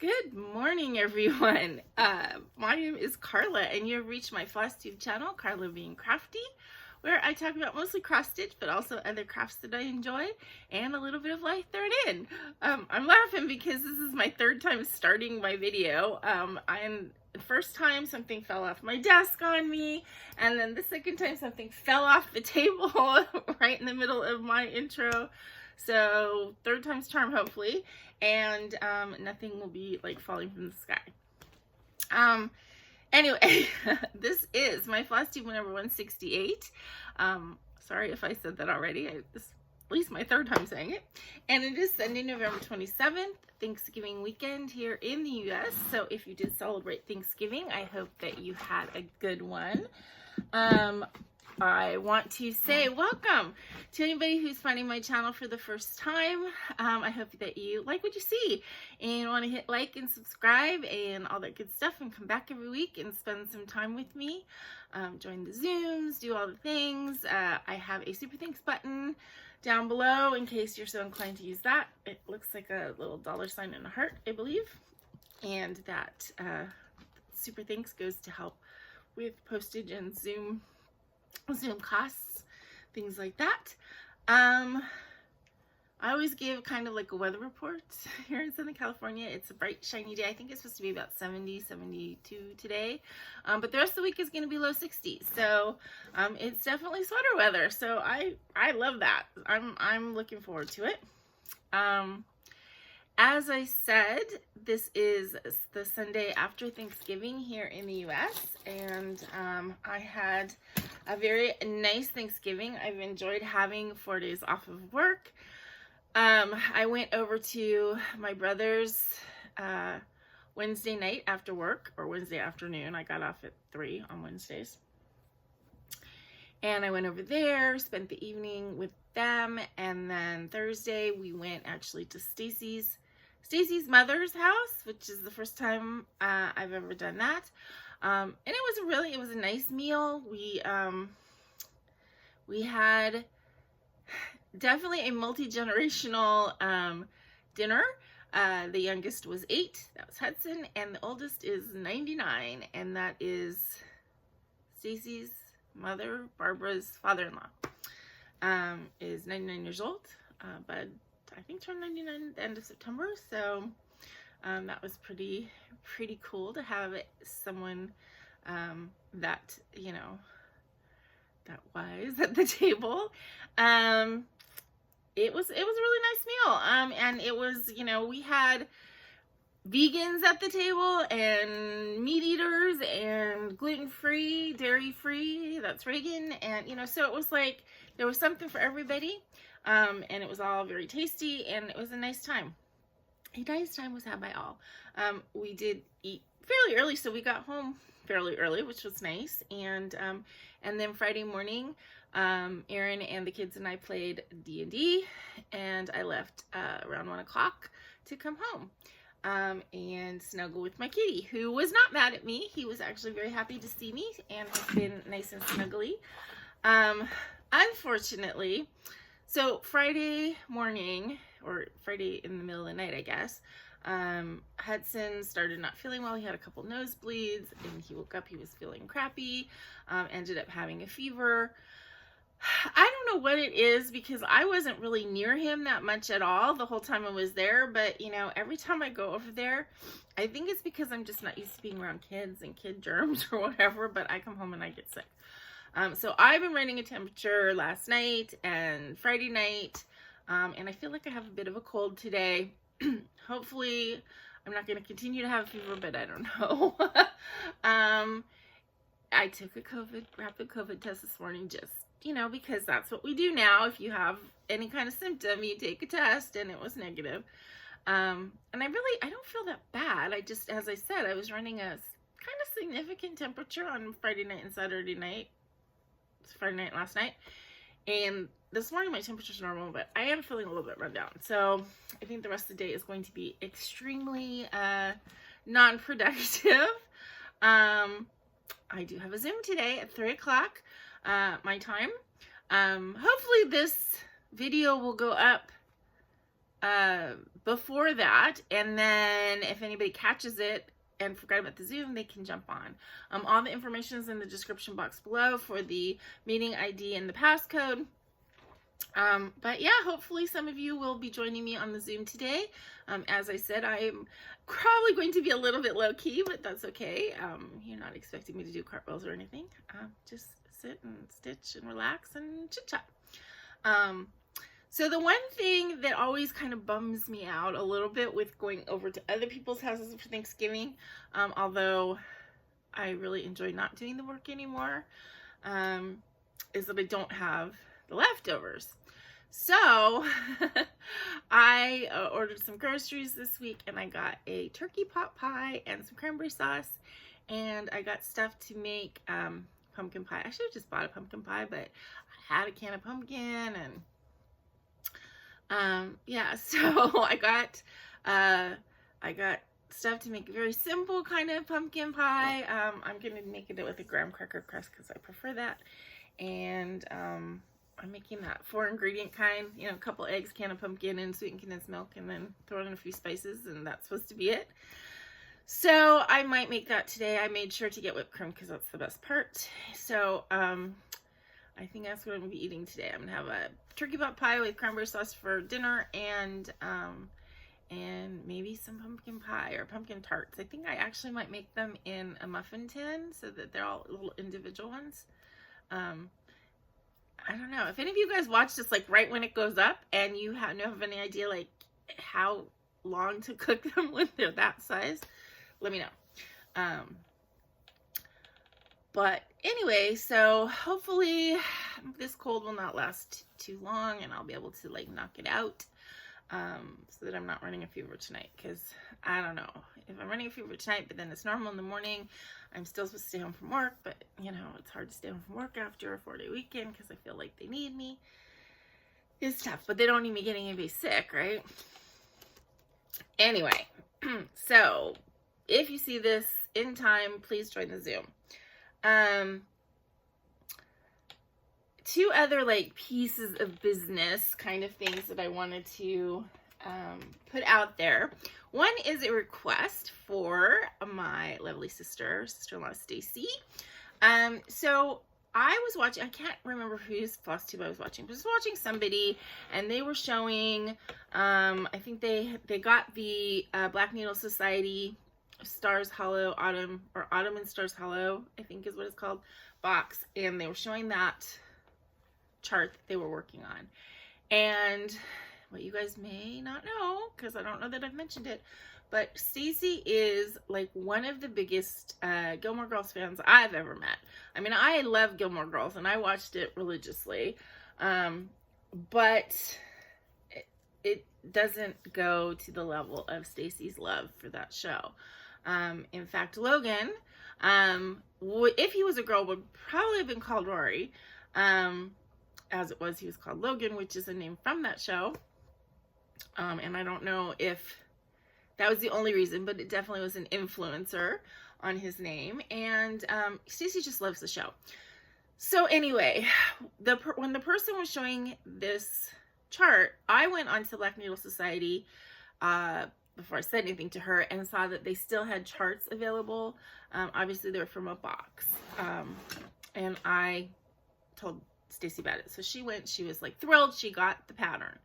Good morning, everyone. My name is Carla, and you have reached my FlossTube channel, Carla being Crafty, where I talk about mostly cross stitch, but also other crafts that I enjoy, and a little bit of life thrown in. I'm laughing because this is my third time starting my video. The first time something fell off my desk on me, and then the second time something fell off the table right in the middle of my intro. So third time's charm, hopefully, and nothing will be like falling from the sky. Anyway, this is my FlossTube number 168. Sorry if I said that already. This at least my third time saying it. And it is Sunday, November 27th, Thanksgiving weekend here in the US. So if you did celebrate Thanksgiving, I hope that you had a good one. I want to say welcome to anybody who's finding my channel for the first time. I hope that you like what you see and want to hit like and subscribe and all that good stuff and come back every week and spend some time with me. Join the Zooms, do all the things. I have a super thanks button down below in case you're so inclined to use that. It looks like a little $sign and a heart, I believe. And that super thanks goes to help with postage and Zoom costs, things like that. I always give kind of like a weather report here in Southern California. It's a bright, shiny day. I think it's supposed to be about 70, 72 today. But the rest of the week is going to be low 60s. So it's definitely sweater weather. So I love that. I'm looking forward to it. As I said, this is the Sunday after Thanksgiving here in the US, and I had a very nice Thanksgiving. I've enjoyed having 4 days off of work. I went over to my brother's Wednesday night after work, or Wednesday afternoon. I got off at 3 on Wednesdays. And I went over there, spent the evening with them, and then Thursday we went actually to Stacy's mother's house, which is the first time I've ever done that. And it was a nice meal. We had definitely a multi-generational dinner. The youngest was 8, that was Hudson, and the oldest is 99, and that is Stacy's mother, Barbara's father-in-law, is 99 years old, but I think turned 99 at the end of September, so that was pretty cool to have someone that, you know, that wise at the table. It was a really nice meal, and it was, you know, we had vegans at the table and meat eaters and gluten-free, dairy-free, that's Reagan, and, you know, so it was like there was something for everybody. And it was all very tasty, and it was a nice time. A nice time was had by all. We did eat fairly early, so we got home fairly early, which was nice. And then Friday morning, Aaron and the kids and I played D&D, and I left around 1 o'clock to come home and snuggle with my kitty, who was not mad at me. He was actually very happy to see me and has been nice and snuggly. Unfortunately, so Friday morning, or Friday in the middle of the night, I guess, Hudson started not feeling well. He had a couple nosebleeds, and he woke up, he was feeling crappy, ended up having a fever. I don't know what it is, because I wasn't really near him that much at all the whole time I was there, but, you know, every time I go over there, I think it's because I'm just not used to being around kids and kid germs or whatever, but I come home and I get sick. So I've been running a temperature last night and Friday night, and I feel like I have a bit of a cold today. Hopefully I'm not going to continue to have a fever, but I don't know. I took a rapid COVID test this morning, just, you know, because that's what we do now. If you have any kind of symptom, you take a test, and it was negative. And I don't feel that bad. I just, as I said, I was running a kind of significant temperature on Friday night and Saturday night. Friday night, last night, and this morning my temperature's normal, but I am feeling a little bit run down, so I think the rest of the day is going to be extremely non-productive. I do have a Zoom today at 3 o'clock my time. Hopefully this video will go up before that, and then if anybody catches it and forgot about the Zoom, they can jump on. All the information is in the description box below for the meeting ID and the passcode. But yeah, hopefully some of you will be joining me on the Zoom today. As I said, I am probably going to be a little bit low key, but that's okay. You're not expecting me to do cartwheels or anything. Just sit and stitch and relax and chit chat. So the one thing that always kind of bums me out a little bit with going over to other people's houses for Thanksgiving, although I really enjoy not doing the work anymore, is that I don't have the leftovers. So I ordered some groceries this week, and I got a turkey pot pie and some cranberry sauce, and I got stuff to make pumpkin pie. I should have just bought a pumpkin pie, but I had a can of pumpkin, and yeah, so I got stuff to make a very simple kind of pumpkin pie. I'm gonna make it with a graham cracker crust because I prefer that, and I'm making that 4-ingredient kind, you know, a couple eggs, can of pumpkin, and sweetened condensed milk, and then throw in a few spices, and that's supposed to be it. So I might make that today. I made sure to get whipped cream because that's the best part. So I think that's what I'm gonna be eating today. I'm gonna have a turkey pot pie with cranberry sauce for dinner, and maybe some pumpkin pie or pumpkin tarts. I think I actually might make them in a muffin tin so that they're all little individual ones. I don't know if any of you guys watch this like right when it goes up, and you don't have any idea like how long to cook them when they're that size. Let me know. But anyway, so hopefully this cold will not last too long, and I'll be able to like knock it out, so that I'm not running a fever tonight, because I don't know if I'm running a fever tonight, but then it's normal in the morning. I'm still supposed to stay home from work, but you know, it's hard to stay home from work after a 4-day weekend because I feel like they need me. It's tough, but they don't need me getting anybody sick, right? Anyway, so if you see this in time, please join the Zoom. Two other like pieces of business kind of things that I wanted to put out there. One is a request for my lovely sister-in-law Stacy. So I was watching, I can't remember whose FlossTube I was watching, but I was watching somebody, and they were showing, I think they got the Black Needle Society Stars Hollow Autumn and Stars Hollow, I think is what it's called, box, and they were showing that chart that they were working on. And what you guys may not know, because I don't know that I've mentioned it, but Stacy is like one of the biggest Gilmore Girls fans I've ever met. I mean, I love Gilmore Girls, and I watched it religiously, but it doesn't go to the level of Stacy's love for that show. In fact, Logan, if he was a girl, would probably have been called Rory. As it was, he was called Logan, which is a name from that show. And I don't know if that was the only reason, but it definitely was an influencer on his name. And Stacy just loves the show. So anyway, when the person was showing this chart, I went onto Black Needle Society before I said anything to her, and saw that they still had charts available. Obviously, they were from a box. And I told Stacy about it. So she went, she was like thrilled, she got the pattern.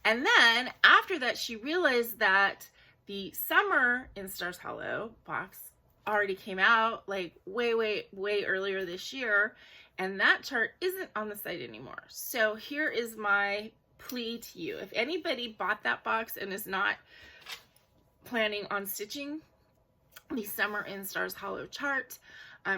And then after that, she realized that the Summer in Stars Hollow box already came out like way earlier this year, and that chart isn't on the site anymore. So here is my plea to you. If anybody bought that box and is not planning on stitching the Summer in Stars Hollow chart,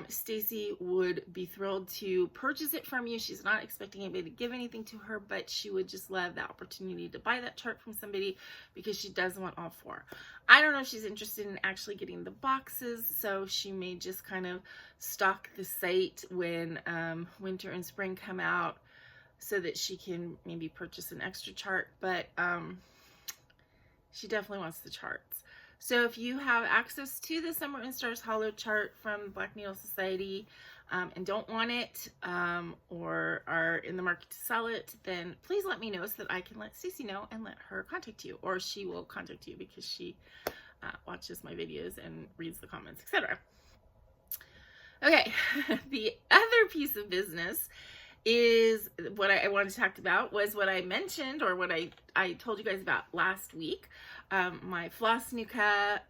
Stacy would be thrilled to purchase it from you. She's not expecting anybody to give anything to her, but she would just love the opportunity to buy that chart from somebody because she does want all four. I don't know if she's interested in actually getting the boxes, so she may just kind of stock the site when winter and spring come out so that she can maybe purchase an extra chart, but she definitely wants the charts. So if you have access to the Summer in Stars Hollow chart from Black Needle Society, and don't want it, or are in the market to sell it, then please let me know so that I can let Stacey know and let her contact you, or she will contact you because she watches my videos and reads the comments, etc. Okay, the other piece of business is what I wanted to talk about was what I mentioned, or what I told you guys about last week, my FlossNuka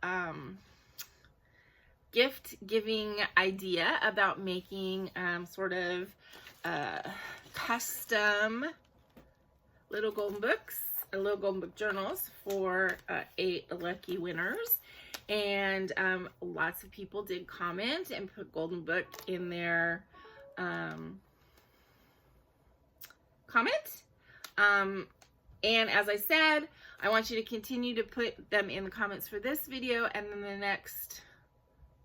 gift giving idea about making sort of custom little golden books, little golden book journals for 8 lucky winners. And lots of people did comment and put golden book in their comment. And as I said, I want you to continue to put them in the comments for this video and then the next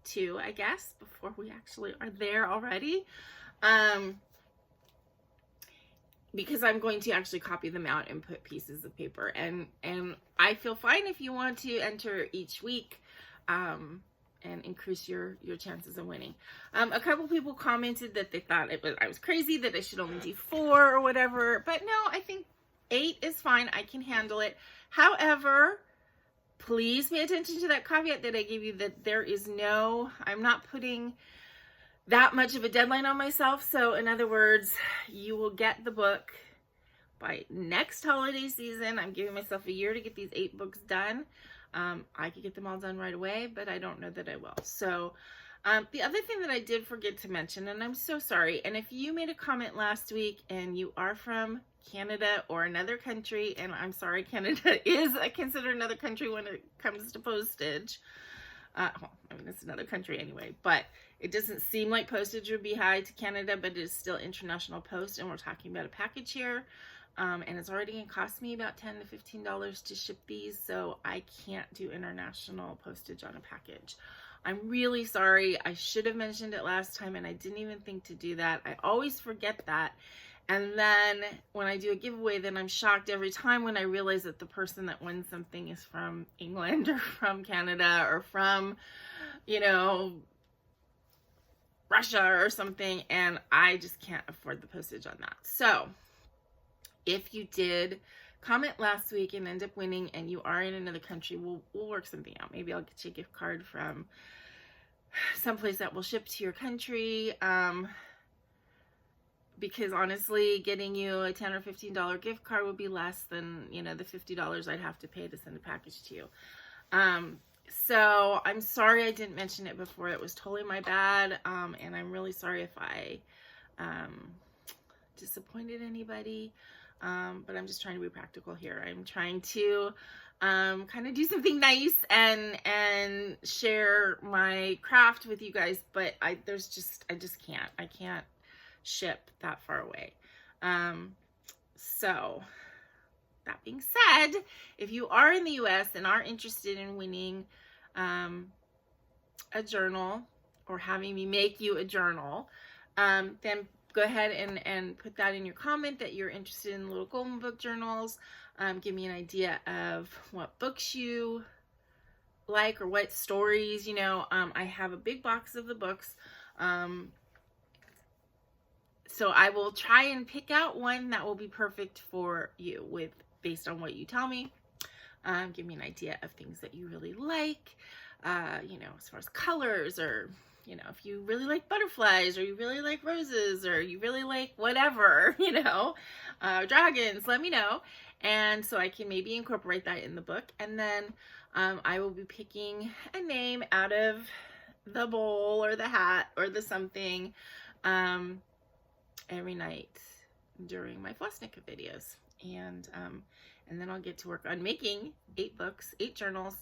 2, I guess, before we actually are there already. Because I'm going to actually copy them out and put pieces of paper, and I feel fine if you want to enter each week and increase your chances of winning. A couple people commented that they thought I was crazy, that I should only do 4 or whatever, but no, I think 8 is fine. I can handle it. However, please pay attention to that caveat that I gave you, that there is I'm not putting that much of a deadline on myself. So in other words, you will get the book by next holiday season. I'm giving myself a year to get these 8 books done. I could get them all done right away, but I don't know that I will. So the other thing that I did forget to mention, and I'm so sorry, and if you made a comment last week and you are from Canada or another country, and I'm sorry, Canada is considered another country when it comes to postage. Well, I mean, it's another country anyway, but it doesn't seem like postage would be high to Canada, but it is still international post, and we're talking about a package here. And it's already going to cost me about $10 to $15 to ship these, so I can't do international postage on a package. I'm really sorry. I should have mentioned it last time, and I didn't even think to do that. I always forget that. And then when I do a giveaway, then I'm shocked every time when I realize that the person that wins something is from England or from Canada or from, Russia or something, and I just can't afford the postage on that. So if you did comment last week and end up winning and you are in another country, we'll work something out. Maybe I'll get you a gift card from someplace that will ship to your country. Because honestly, getting you a $10 or $15 gift card would be less than, the $50 I'd have to pay to send a package to you. So I'm sorry I didn't mention it before. It was totally my bad. And I'm really sorry if I disappointed anybody. But I'm just trying to be practical here. I'm trying to kind of do something nice and share my craft with you guys. But I just can't. I can't ship that far away. So that being said, if you are in the US and are interested in winning a journal or having me make you a journal, then go ahead and put that in your comment that you're interested in little golden book journals. Give me an idea of what books you like or what stories, I have a big box of the books. So I will try and pick out one that will be perfect for you based on what you tell me. Give me an idea of things that you really like, as far as colors, or, if you really like butterflies, or you really like roses, or you really like whatever, dragons, let me know. And so I can maybe incorporate that in the book. And then I will be picking a name out of the bowl or the hat or the something every night during my FlossNuka videos. And then I'll get to work on making 8 books, 8 journals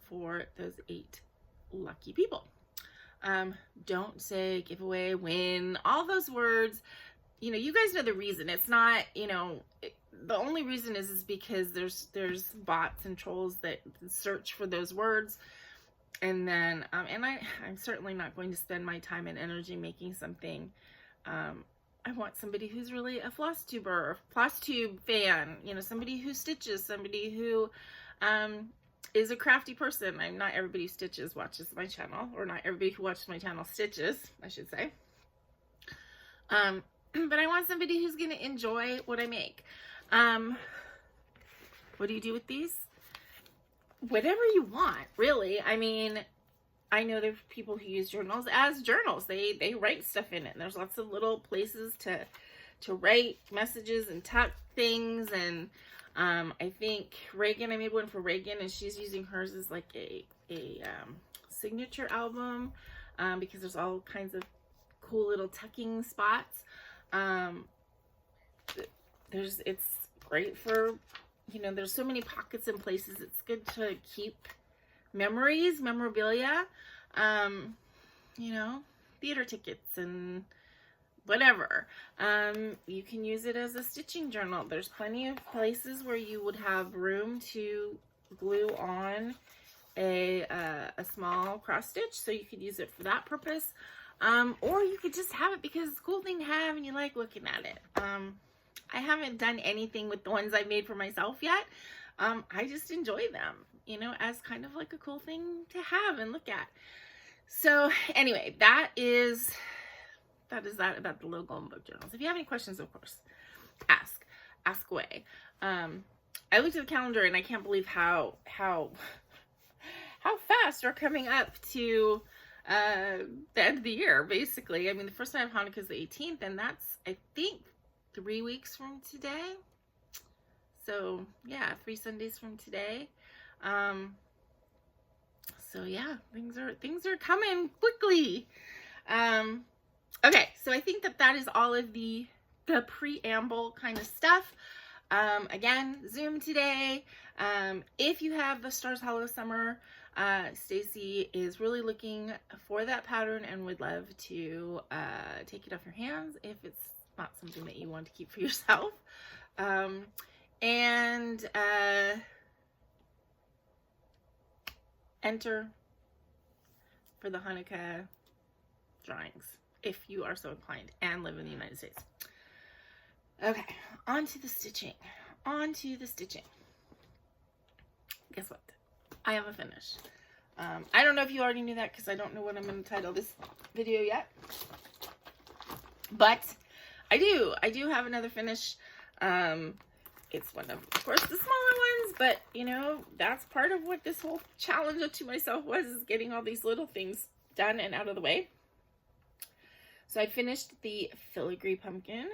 for those 8 lucky people. Don't say giveaway, win, all those words. You guys know the reason. It's not, the only reason is because there's bots and trolls that search for those words. And then, I'm certainly not going to spend my time and energy making something. I want somebody who's really a FlossTuber or FlossTube fan, somebody who stitches, somebody who is a crafty person. Not everybody who stitches watches my channel, or not everybody who watches my channel stitches, I should say. But I want somebody who's going to enjoy what I make. What do you do with these? Whatever you want, really. I mean, I know there's people who use journals as journals. They write stuff in it. And there's lots of little places to write messages and tuck things. And I think Reagan, I made one for Reagan, and she's using hers as like a signature album because there's all kinds of cool little tucking spots. It's great for, you know, there's so many pockets and places. It's good to keep memories, memorabilia, you know, theater tickets and whatever. You can use it as a stitching journal. There's plenty of places where you would have room to glue on a small cross stitch, so you could use it for that purpose. Or you could just have it because it's a cool thing to have and you like looking at it. I haven't done anything with the ones I made for myself yet. I just enjoy them, you know, as kind of like a cool thing to have and look at. So anyway, that is that about the little golden book journals. If you have any questions, of course, ask away. I looked at the calendar and I can't believe how fast we're coming up to the end of the year, basically. I mean, the first night of Hanukkah is the 18th, and that's, I think, 3 weeks from today. So yeah, 3 Sundays from today. So yeah, things are coming quickly. Okay, so I think that is all of the preamble kind of stuff. Again, Zoom today. If you have the Stars Hollow Summer, Stacy is really looking for that pattern and would love to take it off your hands if it's not something that you want to keep for yourself. And enter for the Hanukkah drawings if you are so inclined and live in the United States. Okay, on to the stitching. Guess what? I have a finish. I don't know if you already knew that because I don't know what I'm going to title this video yet. But I do have another finish. It's one of course, the smaller ones, but, you know, that's part of what this whole challenge to myself was, is getting all these little things done and out of the way. So I finished the filigree pumpkin.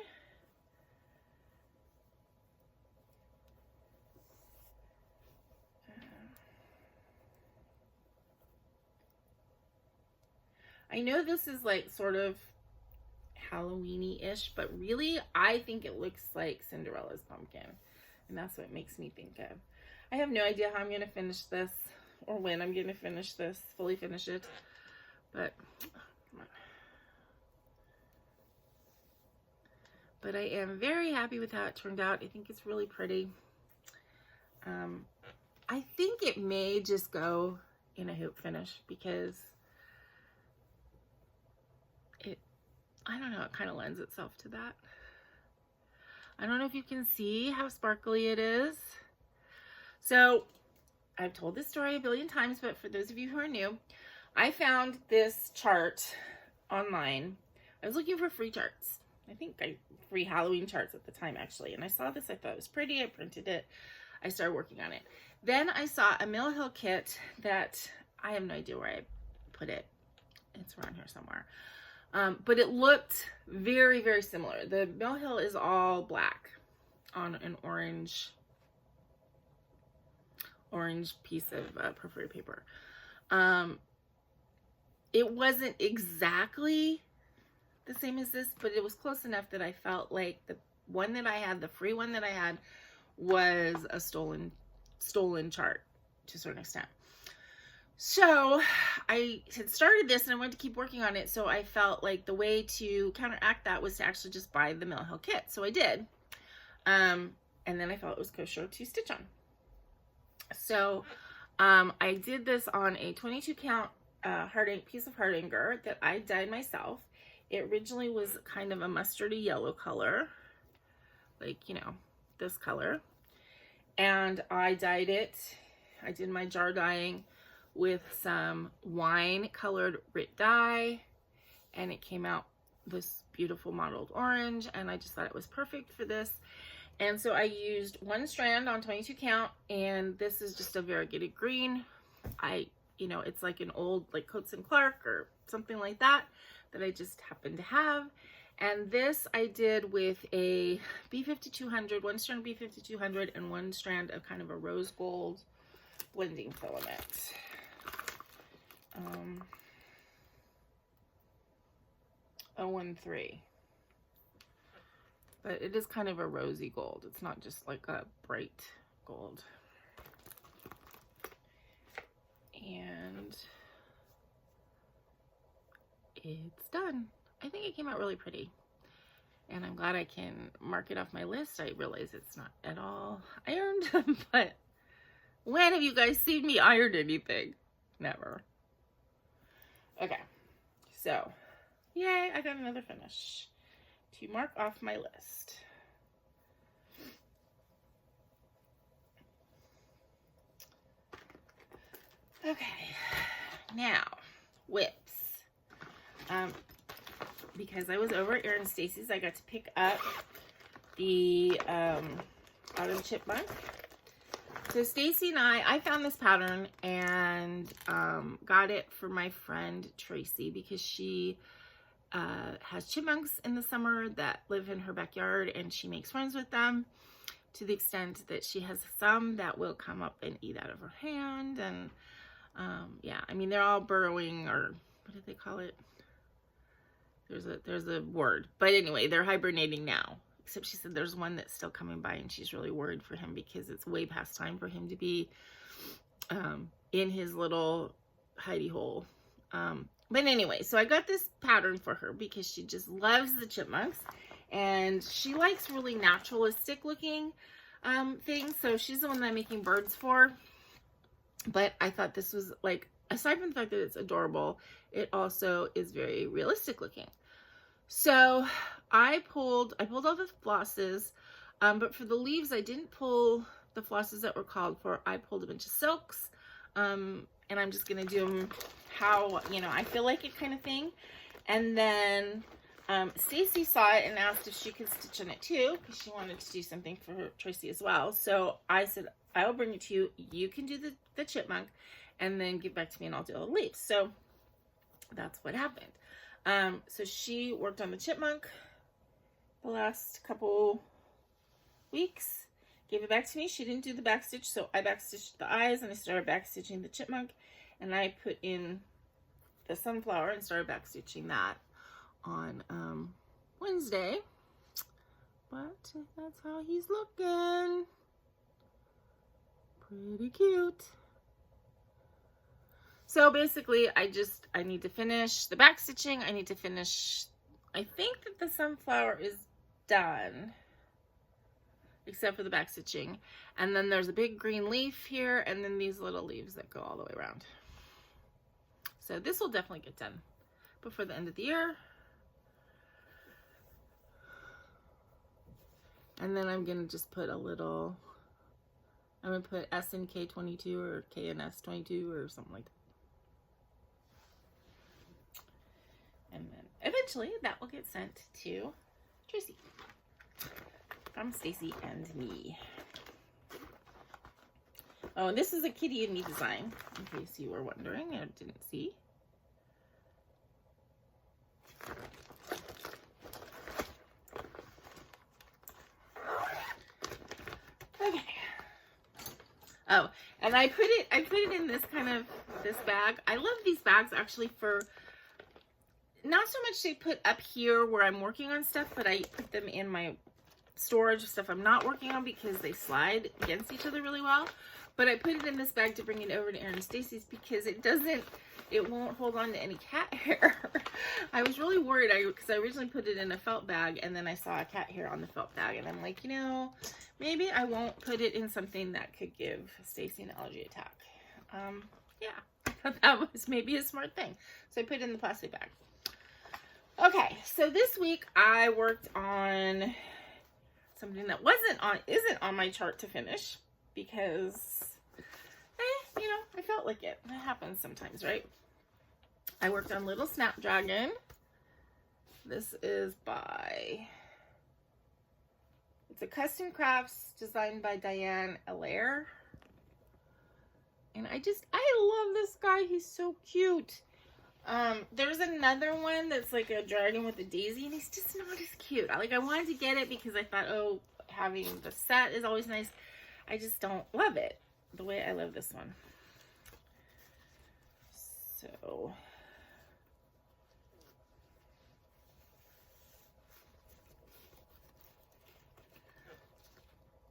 I know this is like sort of Halloween-y-ish, but really I think it looks like Cinderella's pumpkin, and that's what it makes me think of. I have no idea how I'm going to finish this or when I'm going to finish this, fully finish it, but I am very happy with how it turned out. I think it's really pretty. I think it may just go in a hoop finish because I don't know, it kind of lends itself to that. I don't know if you can see how sparkly it is. So I've told this story a billion times, but for those of you who are new, I found this chart online. I was looking for free charts. I think free Halloween charts at the time, actually. And I saw this, I thought it was pretty. I printed it. I started working on it. Then I saw a Mill Hill kit that I have no idea where I put it. It's around here somewhere. But it looked very, very similar. The Mill Hill is all black on an orange piece of perforated paper. It wasn't exactly the same as this, but it was close enough that I felt like the one that I had, the free one that I had, was a stolen chart to a certain extent. So I had started this and I wanted to keep working on it. So I felt like the way to counteract that was to actually just buy the Mill Hill kit. So I did. And then I felt it was kosher to stitch on. So I did this on a 22 count piece of Hardanger that I dyed myself. It originally was kind of a mustardy yellow color, like, you know, this color. And I dyed it. I did my jar dyeing with some wine colored Rit dye, and it came out this beautiful mottled orange, and I just thought it was perfect for this. And so I used one strand on 22 count, and this is just a variegated green. You know, it's like an old like Coates and Clark or something like that I just happen to have. And this I did with a B5200, one strand B5200, and one strand of kind of a rose gold blending filament. 013. But it is kind of a rosy gold. It's not just like a bright gold. And it's done. I think it came out really pretty. And I'm glad I can mark it off my list. I realize it's not at all ironed, but when have you guys seen me iron anything? Never. Okay, so yay, I got another finish to mark off my list. Okay, now whips. Because I was over at Erin Stacy's, I got to pick up the Autumn Chipmunk. So Stacy and I found this pattern and got it for my friend Tracy because she has chipmunks in the summer that live in her backyard, and she makes friends with them to the extent that she has some that will come up and eat out of her hand. And yeah, I mean, they're all burrowing, or what do they call it? There's a word, but anyway, they're hibernating now. Except she said there's one that's still coming by, and she's really worried for him because it's way past time for him to be in his little hidey hole. But anyway, so I got this pattern for her because she just loves the chipmunks, and she likes really naturalistic looking things. So she's the one that I'm making birds for. But I thought this was, like, aside from the fact that it's adorable, it also is very realistic looking. So I pulled all the flosses, but for the leaves, I didn't pull the flosses that were called for. I pulled a bunch of silks, and I'm just going to do them how, you know, I feel like it kind of thing. And then Stacy saw it and asked if she could stitch on it too, because she wanted to do something for her, Tracy as well. So I said, I'll bring it to you. You can do the chipmunk, and then give back to me, and I'll do all the leaves. So that's what happened. So she worked on the chipmunk the last couple weeks, gave it back to me. She didn't do the back stitch, so I back stitched the eyes, and I started back stitching the chipmunk, and I put in the sunflower and started back stitching that on Wednesday. But that's how he's looking. Pretty cute. So basically, I need to finish the back stitching. I need to finish, I think that the sunflower is done, except for the back stitching. And then there's a big green leaf here, and then these little leaves that go all the way around. So this will definitely get done before the end of the year. And then I'm gonna just put a little, I'm gonna put SNK22 or KNS22 or something like that. And then eventually that will get sent to Tracy from Stacy and me. Oh, and this is a Kitty and Me design, in case you were wondering and didn't see. Okay. Oh, and I put it in this this bag. I love these bags actually for not so much they put up here where I'm working on stuff, but I put them in my storage of stuff I'm not working on because they slide against each other really well. But I put it in this bag to bring it over to Erin Stacy's because it won't hold on to any cat hair. I was really worried because I originally put it in a felt bag, and then I saw a cat hair on the felt bag, and I'm like, you know, maybe I won't put it in something that could give Stacy an allergy attack. Yeah, I thought that was maybe a smart thing. So I put it in the plastic bag. Okay, so this week I worked on something that isn't on my chart to finish because, you know, I felt like it. That happens sometimes, right? I worked on Little Snapdragon, This is by, it's a custom crafts designed by Diane Allaire. And I love this guy. He's so cute. There's another one that's like a dragon with a daisy, and he's just not as cute. I wanted to get it because I thought, oh, having the set is always nice. I just don't love it the way I love this one. So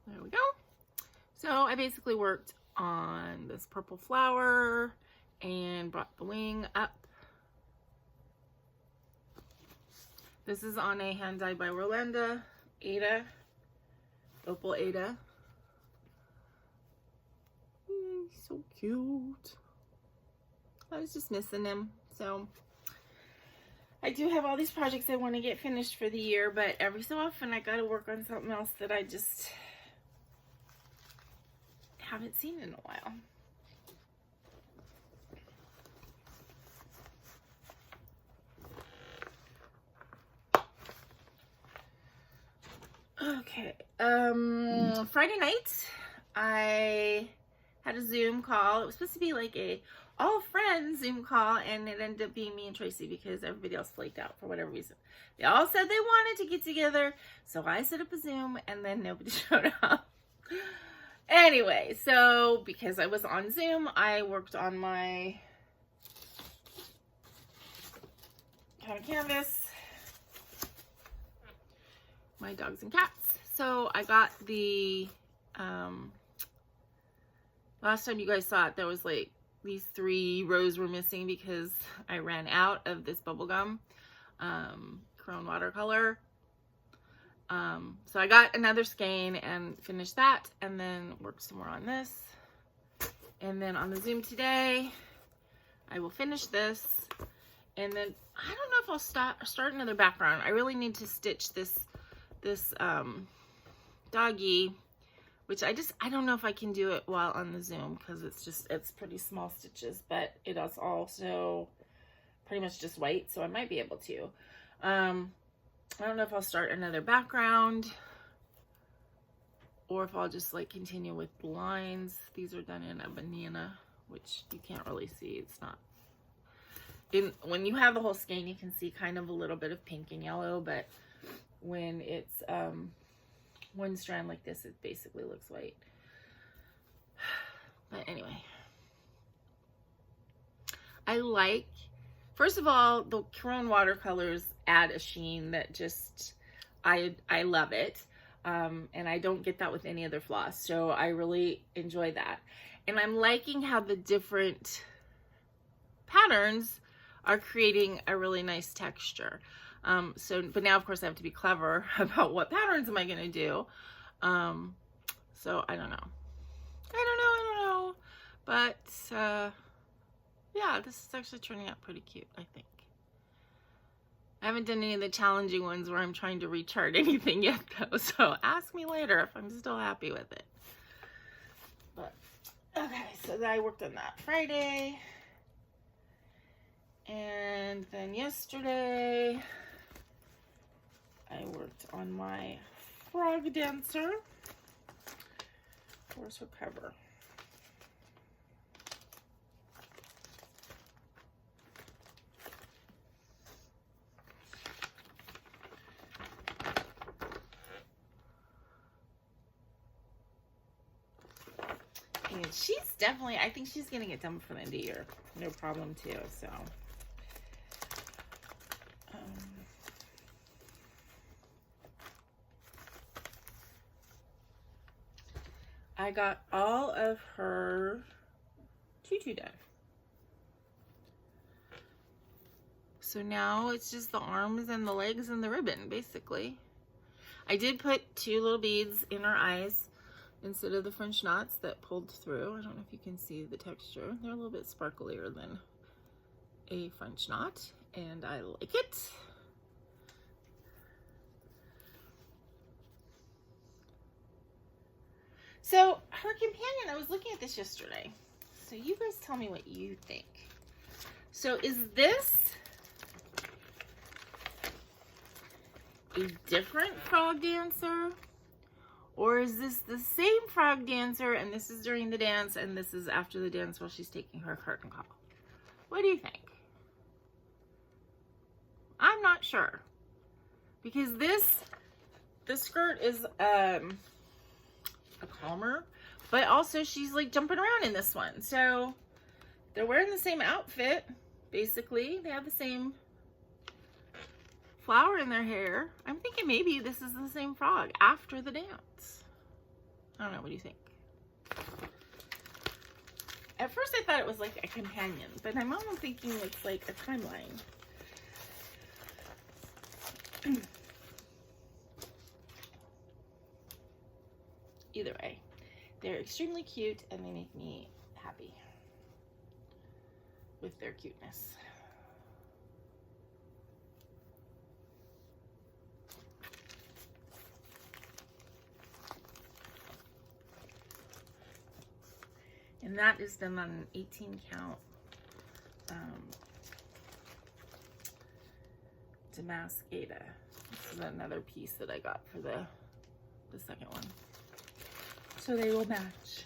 there we go. So I basically worked on this purple flower and brought the wing up. This is on a hand dyed by Rolanda, Aida, Opal Aida. He's so cute. I was just missing him. So I do have all these projects I want to get finished for the year, but every so often I got to work on something else that I just haven't seen in a while. Okay, Friday night I had a Zoom call. It was supposed to be like a all friends Zoom call, and it ended up being me and Tracy because everybody else flaked out for whatever reason. They all said they wanted to get together, so I set up a Zoom and then nobody showed up. Anyway, so because I was on Zoom, I worked on my kind of canvas, my dogs and cats. So I got the, last time you guys saw it, there was like these 3 rows were missing because I ran out of this bubblegum Crone watercolor. So I got another skein and finished that, and then worked some more on this. And then on the Zoom today, I will finish this. And then I don't know if I'll start another background. I really need to stitch this doggy, which I don't know if I can do it while on the Zoom because it's pretty small stitches, but it is also pretty much just white, so I might be able to. I don't know if I'll start another background or if I'll just like continue with lines. These are done in a banana, which you can't really see. It's not when you have the whole skein, you can see kind of a little bit of pink and yellow, but when it's one strand like this, it basically looks white. But anyway, I like, first of all, the Crone watercolors add a sheen that just, I love it. And I don't get that with any other floss. So I really enjoy that. And I'm liking how the different patterns are creating a really nice texture. But now of course I have to be clever about what patterns am I going to do. So I don't know. But, yeah, this is actually turning out pretty cute, I think. I haven't done any of the challenging ones where I'm trying to rechart anything yet, though. So ask me later if I'm still happy with it. But, okay, so I worked on that Friday. And then yesterday, I worked on my frog dancer. Where's her cover? And she's definitely, I think she's going to get done before the end of the year. No problem, too, so. I got all of her tutu done. So now it's just the arms and the legs and the ribbon, basically. I did put 2 little beads in her eyes instead of the French knots that pulled through. I don't know if you can see the texture. They're a little bit sparklier than a French knot, and I like it. So her companion, I was looking at this yesterday. So you guys tell me what you think. So is this a different frog dancer? Or is this the same frog dancer and this is during the dance and this is after the dance while she's taking her curtain call? What do you think? I'm not sure. Because the skirt is a calmer, but also she's like jumping around in this one. So they're wearing the same outfit, basically. They have the same flower in their hair. I'm thinking maybe this is the same frog after the dance. I don't know, what do you think? At first I thought it was like a companion, but I'm almost thinking it's like a timeline. Either way, they're extremely cute and they make me happy with their cuteness. And that is done on an 18 count damask Aida. This is another piece that I got for the second one. So they will match.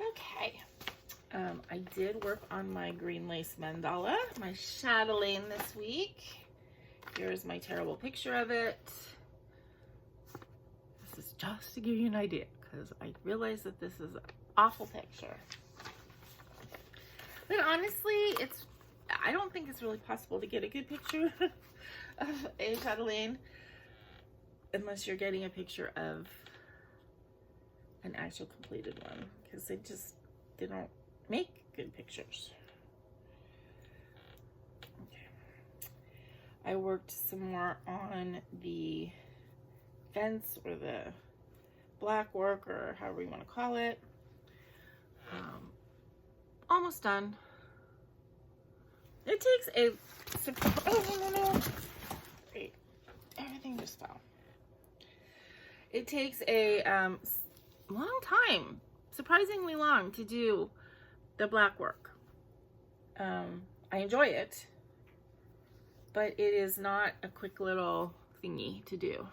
Okay. I did work on my green lace mandala, my Chatelaine this week. Here's my terrible picture of it. This is just to give you an idea, because I realize that this is an awful picture. But honestly, I don't think it's really possible to get a good picture of a Chatelaine unless you're getting a picture of an actual completed one, because they don't make good pictures. I worked some more on the fence or the black work or however you want to call it. Almost done. It takes a... Oh, no. Wait. Everything just fell. It takes a long time, surprisingly long, to do the black work. I enjoy it. But it is not a quick little thingy to do.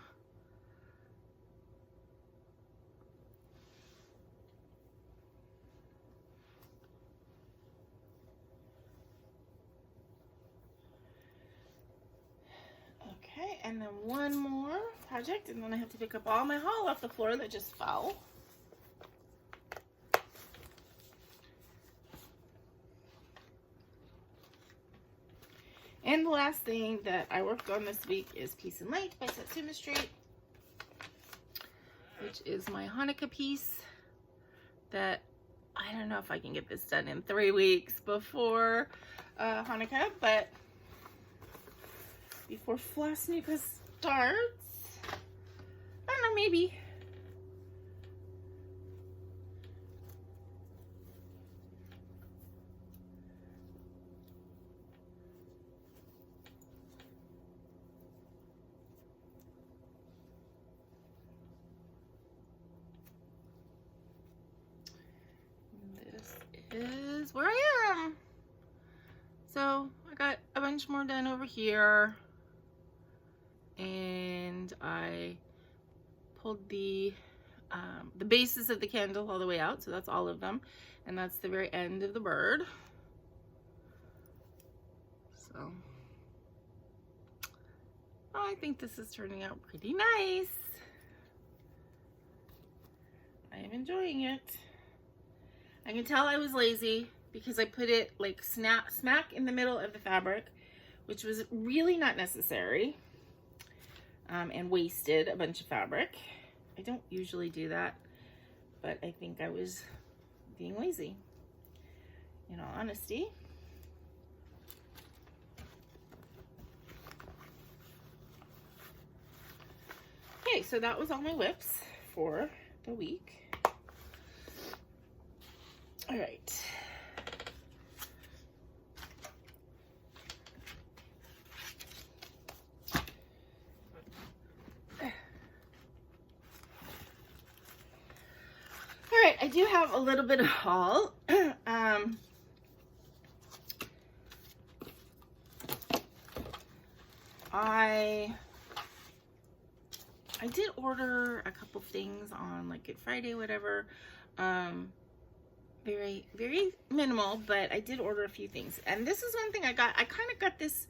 Okay, and then one more project, and then I have to pick up all my haul off the floor that just fell. And the last thing that I worked on this week is Peace and Light by Satsuma Street, which is my Hanukkah piece that I don't know if I can get this done in 3 weeks before Hanukkah, but before FlossTube starts, I don't know, maybe. Is where I am. So I got a bunch more done over here, and I pulled the bases of the candle all the way out, so that's all of them, and that's the very end of the bird. So I think this is turning out pretty nice. I am enjoying it. I can tell I was lazy because I put it like smack in the middle of the fabric, which was really not necessary, and wasted a bunch of fabric. I don't usually do that, but I think I was being lazy, in all honesty. Okay, so that was all my whips for the week. All right. All right, I do have a little bit of haul. I did order a couple things on like Good Friday, whatever. Very, very minimal, but I did order a few things. And this is one thing I got. I kind of got this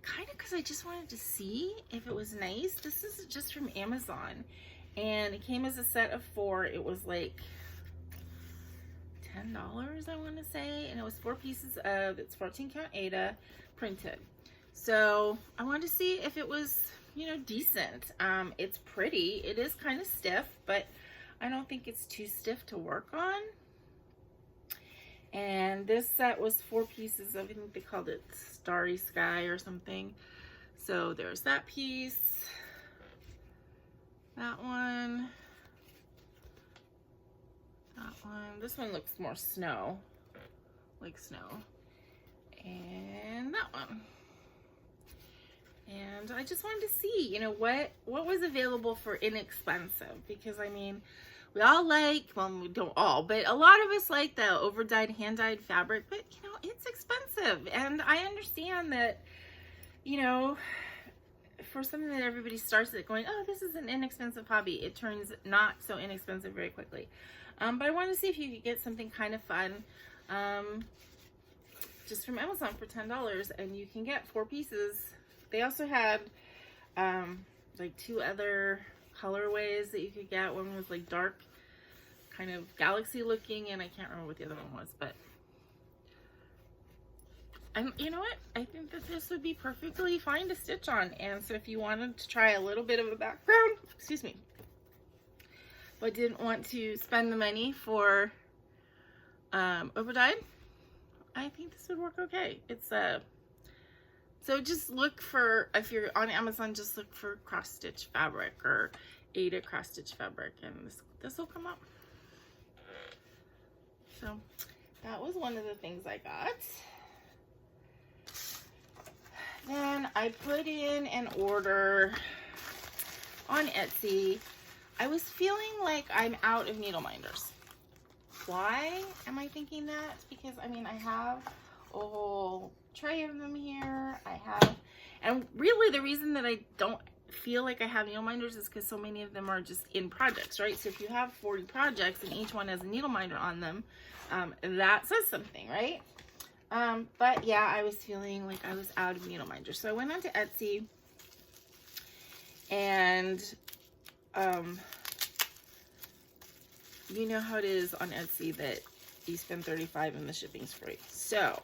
because I just wanted to see if it was nice. This is just from Amazon, and it came as a set of 4. It was like $10, I want to say, and it was 4 pieces of, it's 14 count Aida printed. So I wanted to see if it was, you know, decent. It's pretty. It is kind of stiff, but I don't think it's too stiff to work on. And this set was 4 pieces of, I think they called it Starry Sky or something. So there's that piece, that one, that one. This one looks more snow, like snow, and that one. And I just wanted to see, you know, what was available for inexpensive, because I mean, we all like, well, we don't all, but a lot of us like the over-dyed, hand-dyed fabric, but you know, it's expensive. And I understand that, you know, for something that everybody starts at going, oh, this is an inexpensive hobby, it turns not so inexpensive very quickly. But I wanted to see if you could get something kind of fun, just from Amazon for $10, and you can get 4 pieces. They also had like 2 other colorways that you could get. One was like dark, kind of galaxy looking, and I can't remember what the other one was, but you know what? I think that this would be perfectly fine to stitch on. And so if you wanted to try a little bit of a background, excuse me, but didn't want to spend the money for overdyed, I think this would work okay. It's so just look for, if you're on Amazon, just look for cross stitch fabric or Aida cross stitch fabric, and this will come up. So that was one of the things I got. Then I put in an order on Etsy. I was feeling like I'm out of needle minders. Why am I thinking that? Because I mean, I have a whole tray of them here. And really the reason that I don't feel like I have needle minders is because so many of them are just in projects, right? So if you have 40 projects and each one has a needle minder on them, that says something, right? But yeah, I was feeling like I was out of needle minders. So I went onto Etsy, and you know how it is on Etsy that you spend $35 and the shipping's free. So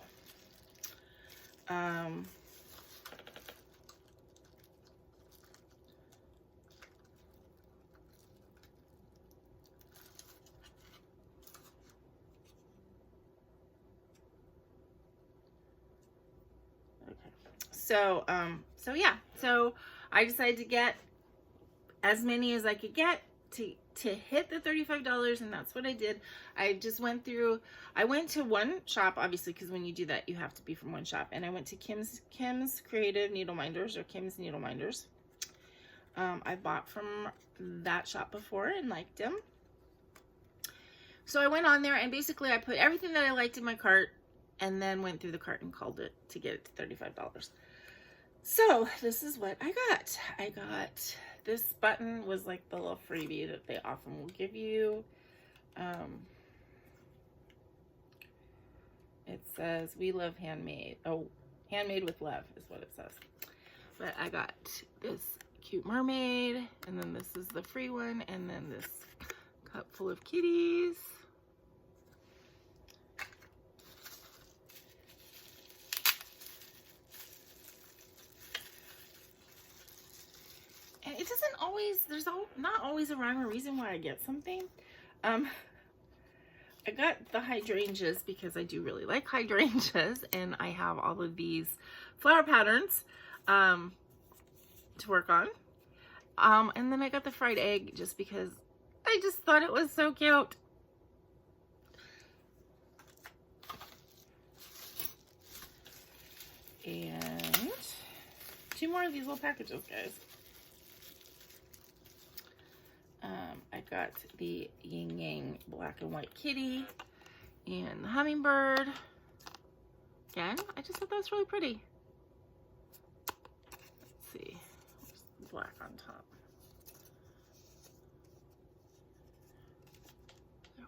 so yeah, so I decided to get as many as I could get to hit the $35, and that's what I did. I just went through, I went to one shop, obviously, because when you do that, you have to be from one shop, and I went to Kim's Creative Needle Minders, or Kim's Needle Minders. I bought from that shop before and liked them. So I went on there, and basically I put everything that I liked in my cart, and then went through the cart and called it to get it to $35. So this is what I got. I got, this button was like the little freebie that they often will give you. It says, we love handmade. Oh, handmade with love is what it says. But I got this cute mermaid, and then this is the free one, and then this cup full of kitties. And it doesn't always, there's not always a rhyme or reason why I get something. I got the hydrangeas because I do really like hydrangeas, and I have all of these flower patterns to work on. And then I got the fried egg just because I just thought it was so cute. And 2 more of these little packages, guys. I got the Yin Yang black and white kitty and the hummingbird. Again, I just thought that was really pretty. Let's see. Black on top. There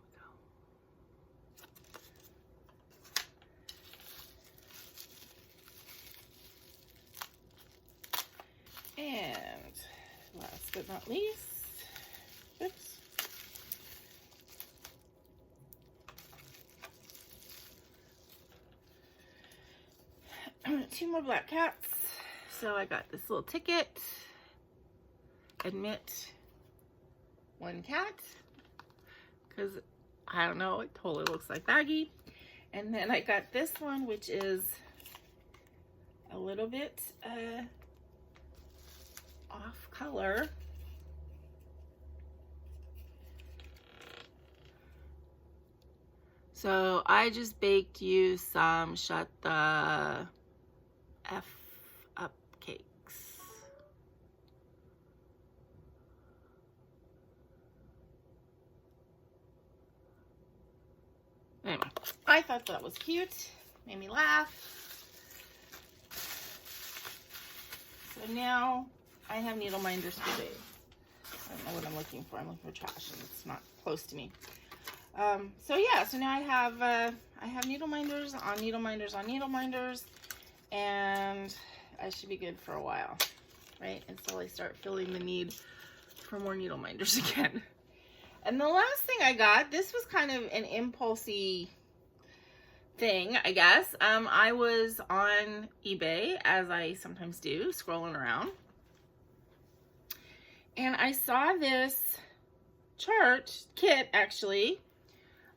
we go. And last but not least, oops. Two more black cats. So I got this little ticket. Admit one cat. Because, I don't know, it totally looks like Baggy. And then I got this one, which is a little bit off color. So I just baked you some Shut the F Up cakes. Anyway, I thought that was cute. Made me laugh. So now I have needle minders today. I don't know what I'm looking for. I'm looking for trash and it's not close to me. So yeah, so now I have needle minders on needle minders on needle minders, and I should be good for a while, right? Until I start feeling the need for more needle minders again. And the last thing I got, this was kind of an impulsy thing, I guess. I was on eBay, as I sometimes do, scrolling around, and I saw this kit actually.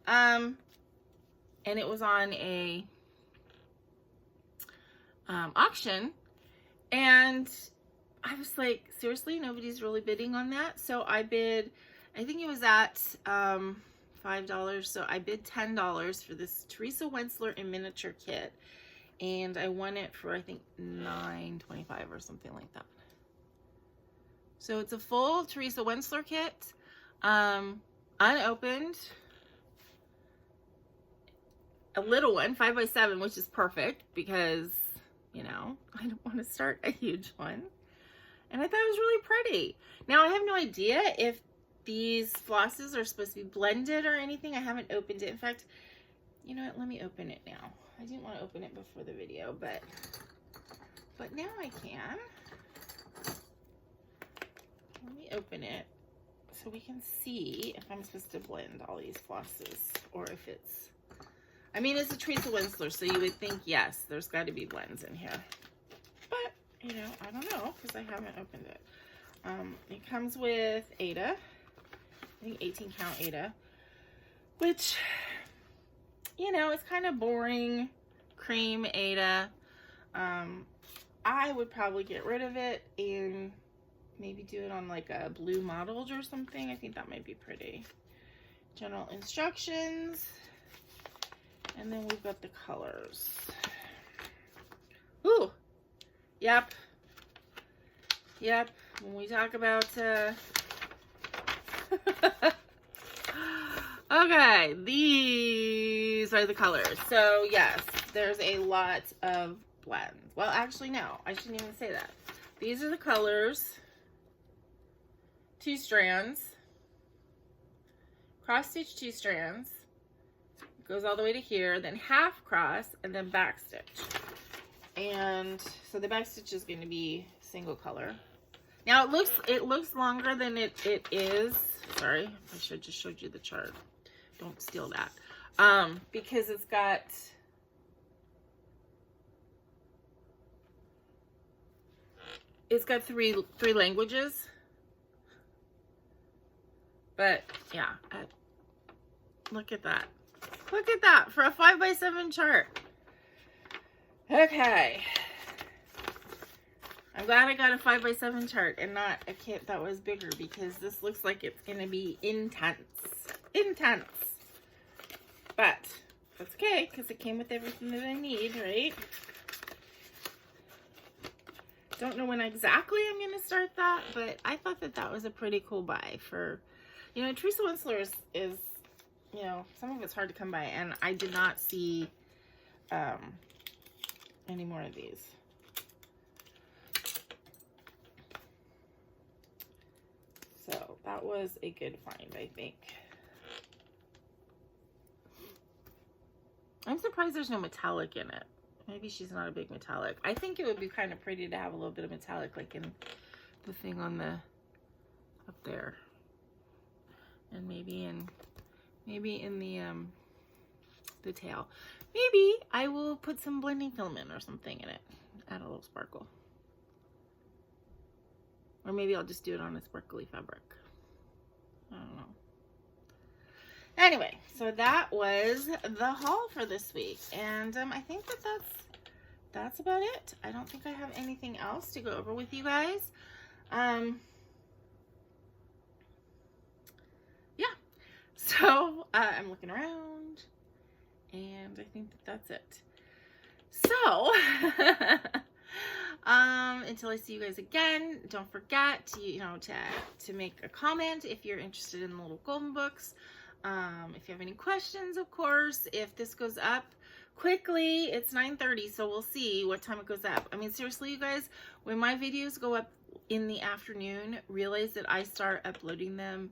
And it was on a auction, and I was like, seriously, nobody's really bidding on that. So I bid, I think it was at $5, so I bid $10 for this Teresa Wentzler in miniature kit, and I won it for I think $9.25 or something like that. So it's a full Teresa Wentzler kit, unopened. A little one, 5x7, which is perfect because, you know, I don't want to start a huge one. And I thought it was really pretty. Now, I have no idea if these flosses are supposed to be blended or anything. I haven't opened it. In fact, you know what? Let me open it now. I didn't want to open it before the video, but now I can. Let me open it so we can see if I'm supposed to blend all these flosses or if it's... I mean, it's a Teresa Wentzler, so you would think, yes, there's got to be blends in here. But, you know, I don't know, because I haven't opened it. It comes with Aida. I think 18 count Aida. Which, you know, it's kind of boring. Cream Aida. I would probably get rid of it and maybe do it on like a blue mottled or something. I think that might be pretty. General instructions. And then we've got the colors. Ooh. Yep. Yep. When we talk about, okay, these are the colors. So, yes, there's a lot of blends. Well, actually, no. I shouldn't even say that. These are the colors. 2 strands. Cross stitch 2 strands. Goes all the way to here, then half cross, and then back stitch. And so the back stitch is going to be single color. Now it looks longer than it is. Sorry, I should just showed you the chart. Don't steal that. Because it's got three languages. But yeah, look at that. Look at that for a 5x7 chart. Okay. I'm glad I got a 5x7 chart and not a kit that was bigger, because this looks like it's going to be intense. Intense. But that's okay, because it came with everything that I need, right? Don't know when exactly I'm going to start that, but I thought that that was a pretty cool buy for, you know, Teresa Wentzler is you know, some of it's hard to come by, and I did not see any more of these. that was a good find, I think. I'm surprised there's no metallic in it. Maybe she's not a big metallic. I think it would be kind of pretty to have a little bit of metallic, like in the thing on the up there, and maybe in the tail. Maybe I will put some blending filament or something in it, add a little sparkle, or maybe I'll just do it on a sparkly fabric. I don't know. Anyway, so that was the haul for this week, and I think that's about it. I don't think I have anything else to go over with you guys. Yeah, so I'm looking around, and I think that's it. So until I see you guys again, don't forget to make a comment if you're interested in the little golden books. If you have any questions, of course. If this goes up quickly, it's 9:30, so we'll see what time it goes up. I mean, seriously, you guys, when my videos go up in the afternoon, realize that I start uploading them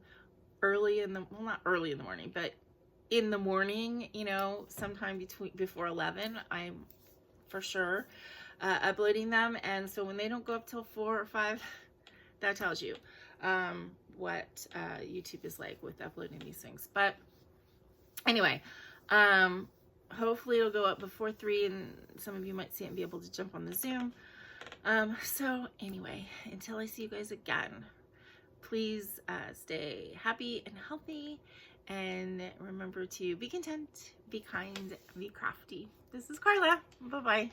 early in the, well, not early in the morning, but in the morning, you know, sometime before 11, I'm for sure uploading them. And so when they don't go up till 4 or 5, that tells you what YouTube is like with uploading these things. But anyway, hopefully it'll go up before 3, and some of you might see it and be able to jump on the Zoom. So anyway, until I see you guys again, please stay happy and healthy, and remember to be content, be kind, be crafty. This is Carla. Bye-bye.